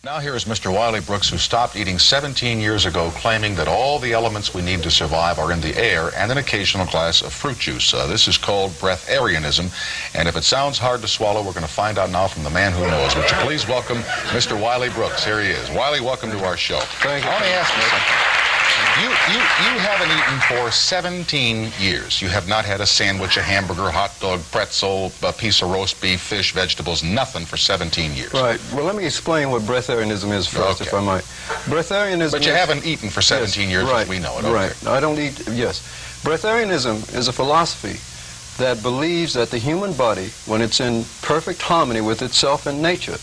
Now here is Mr. Wiley Brooks, who stopped eating 17 years ago, claiming that all the elements we need to survive are in the air and an occasional glass of fruit juice. This is called Breatharianism, and if it sounds hard to swallow, we're going to find out now from the man who knows. Would you please welcome Mr. Wiley Brooks? Here he is. Wiley, welcome to our show. Thank you. I want to ask you something. You haven't eaten for 17 years. You have not had a sandwich, a hamburger, hot dog, pretzel, a piece of roast beef, fish, vegetables, nothing for 17 years. Right. Well, let me explain what breatharianism is first, if I might. Breatharianism. But you haven't eaten for 17 years, right, as we know it. Okay. Right. I don't eat. Yes. Breatharianism is a philosophy that believes that the human body, when it's in perfect harmony with itself and nature,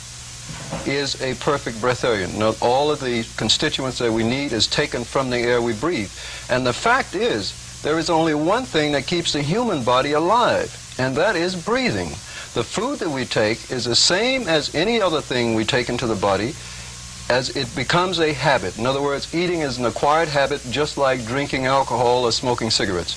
is a perfect breatharian. Now, all of the constituents that we need is taken from the air we breathe. And the fact is, there is only one thing that keeps the human body alive, and that is breathing. The food that we take is the same as any other thing we take into the body, as it becomes a habit. In other words, eating is an acquired habit, just like drinking alcohol or smoking cigarettes.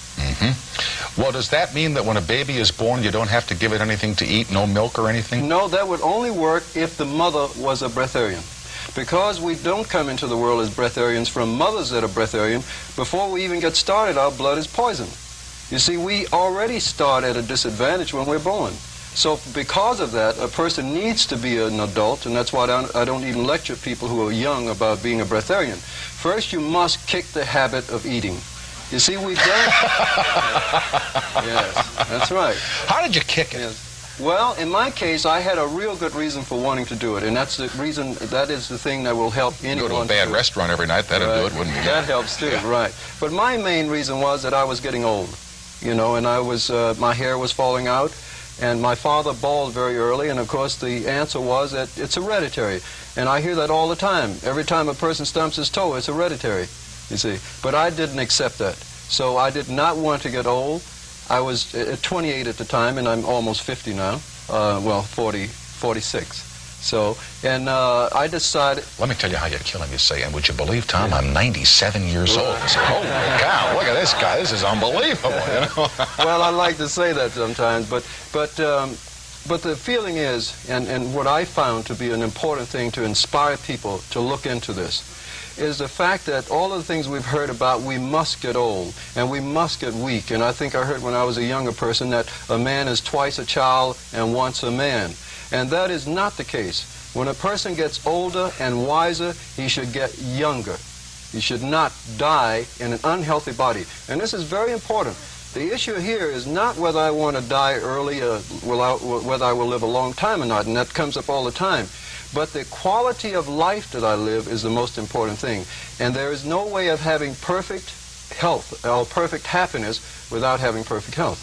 Well, does that mean that when a baby is born, you don't have to give it anything to eat, no milk or anything? No, that would only work if the mother was a breatharian. Because we don't come into the world as breatharians from mothers that are breatharian, before we even get started, our blood is poisoned. You see, we already start at a disadvantage when we're born. So because of that, a person needs to be an adult, and that's why I don't even lecture people who are young about being a breatharian. First, you must kick the habit of eating. You see, we don't. Yes, that's right. How did you kick it? Yes. Well, in my case, I had a real good reason for wanting to do it, and that's the reason. That is the thing that will help anyone. Go to a bad restaurant every night, that'd do it, wouldn't it? That helps too, right? But my main reason was that I was getting old, you know, and I was my hair was falling out, and my father bald very early, and of course the answer was that it's hereditary, and I hear that all the time. Every time a person stumps his toe, it's hereditary. You see, but I didn't accept that. So I did not want to get old. I was 28 at the time, and I'm almost 50 now. Well, 46. So, and I decided. Let me tell you how you're killing me, say, and would you believe, Tom, I'm 97 years old. I said, holy cow, look at this guy. This is unbelievable, you know. Well, I like to say that sometimes, but the feeling is, and what I found to be an important thing to inspire people to look into this, is the fact that all of the things we've heard about, we must get old and we must get weak. And I think I heard when I was a younger person that a man is twice a child and once a man. And that is not the case. When a person gets older and wiser, he should get younger. He should not die in an unhealthy body. And this is very important. The issue here is not whether I want to die early or whether I will live a long time or not, and that comes up all the time. But the quality of life that I live is the most important thing. And there is no way of having perfect health or perfect happiness without having perfect health.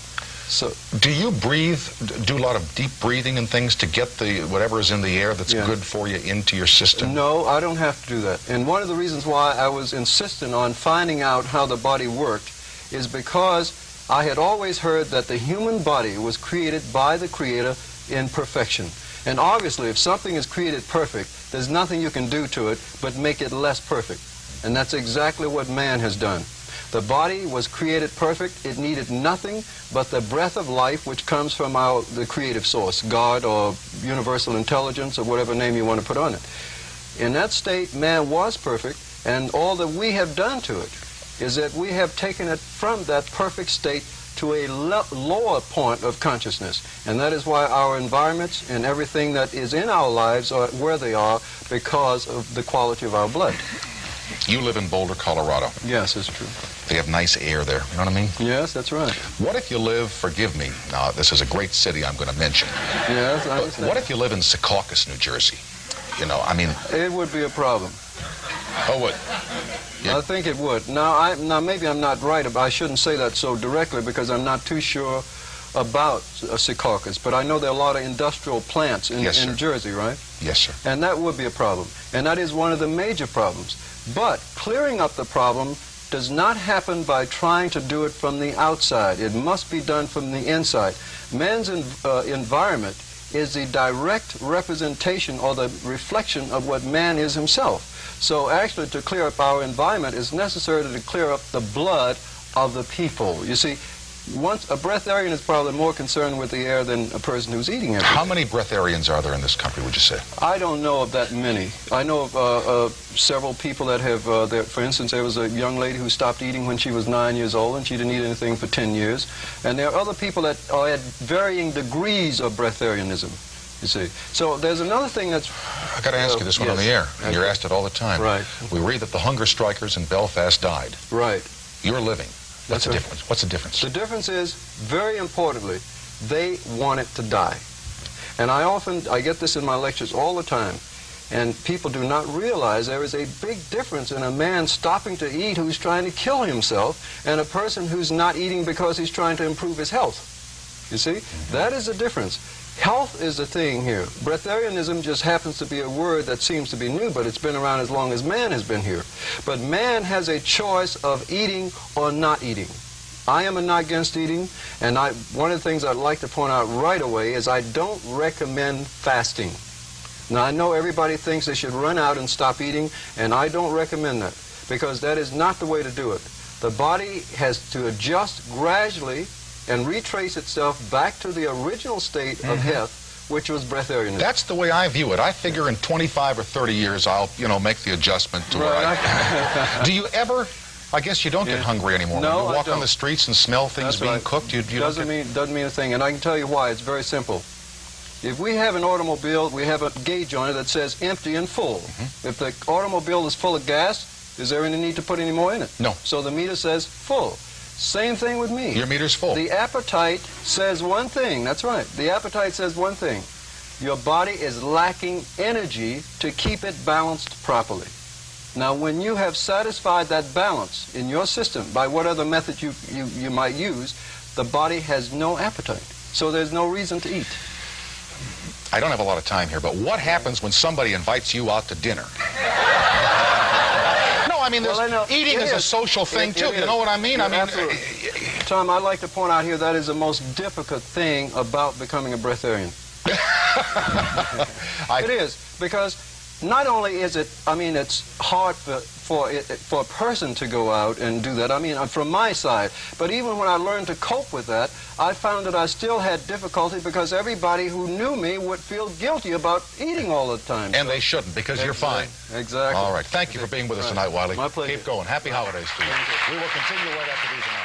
So, do you breathe, do a lot of deep breathing and things to get the whatever is in the air that's good for you into your system? No, I don't have to do that. And one of the reasons why I was insistent on finding out how the body worked is because I had always heard that the human body was created by the Creator in perfection. And obviously, if something is created perfect, there's nothing you can do to it but make it less perfect. And that's exactly what man has done. The body was created perfect. It needed nothing but the breath of life which comes from the creative source, God or universal intelligence or whatever name you want to put on it. In that state, man was perfect, and all that we have done to it is that we have taken it from that perfect state to a lower point of consciousness. And that is why our environments and everything that is in our lives are where they are, because of the quality of our blood. You live in Boulder, Colorado. Yes, it's true. They have nice air there, you know what I mean? Yes, that's right. What if you live, forgive me, now this is a great city I'm going to mention. Yes, I understand. What if you live in Secaucus, New Jersey? You know, I mean... It would be a problem. Oh, would? I think it would. Now, maybe I'm not right. I shouldn't say that so directly because I'm not too sure about Secaucus. But I know there are a lot of industrial plants in Jersey, right? Yes, sir. And that would be a problem. And that is one of the major problems. But clearing up the problem does not happen by trying to do it from the outside. It must be done from the inside. Man's environment is the direct representation or the reflection of what man is himself. So actually, to clear up our environment is necessary to clear up the blood of the people. You see, A breatharian is probably more concerned with the air than a person who's eating everything. How many breatharians are there in this country, would you say? I don't know of that many. I know of several people that have, for instance, there was a young lady who stopped eating when she was 9 years old, and she didn't eat anything for 10 years. And there are other people that are at varying degrees of breatharianism, you see. So there's another thing that's... I got to ask you this one on the air, and you're asked it all the time. Right. We read that the hunger strikers in Belfast died. Right. You're living. What's the difference? What's the difference? The difference is, very importantly, they wanted to die. And I get this in my lectures all the time, and people do not realize there is a big difference in a man stopping to eat who's trying to kill himself and a person who's not eating because he's trying to improve his health. You see? That is the difference. Health is the thing here. Breatharianism just happens to be a word that seems to be new, but it's been around as long as man has been here. But man has a choice of eating or not eating. I am not against eating, and one of the things I'd like to point out right away is I don't recommend fasting. Now, I know everybody thinks they should run out and stop eating, and I don't recommend that, because that is not the way to do it. The body has to adjust gradually and retrace itself back to the original state of health, which was breatharianism. That's the way I view it. I figure in 25 or 30 years I'll, make the adjustment to where I... Do you ever... I guess you don't get hungry anymore. No, when you walk on the streets and smell things being cooked, you doesn't mean a thing, and I can tell you why. It's very simple. If we have an automobile, we have a gauge on it that says empty and full. If the automobile is full of gas, is there any need to put any more in it? No. So the meter says full. Same thing with me. Your meter's full. The appetite says one thing. That's right. The appetite says one thing. Your body is lacking energy to keep it balanced properly. Now, when you have satisfied that balance in your system by whatever method you might use, the body has no appetite. So there's no reason to eat. I don't have a lot of time here, but what happens when somebody invites you out to dinner? No, I mean, eating is a social thing, too. You know what I mean? Absolutely. Tom, I'd like to point out here that is the most difficult thing about becoming a breatharian. It is, because not only is it, it's hard for a person to go out and do that, from my side, but even when I learned to cope with that, I found that I still had difficulty because everybody who knew me would feel guilty about eating all the time. And they shouldn't, because you're fine. Exactly. All right. Thank you for being with us tonight, Wiley. My pleasure. Keep going. Happy holidays to you. We will continue right after these announcements.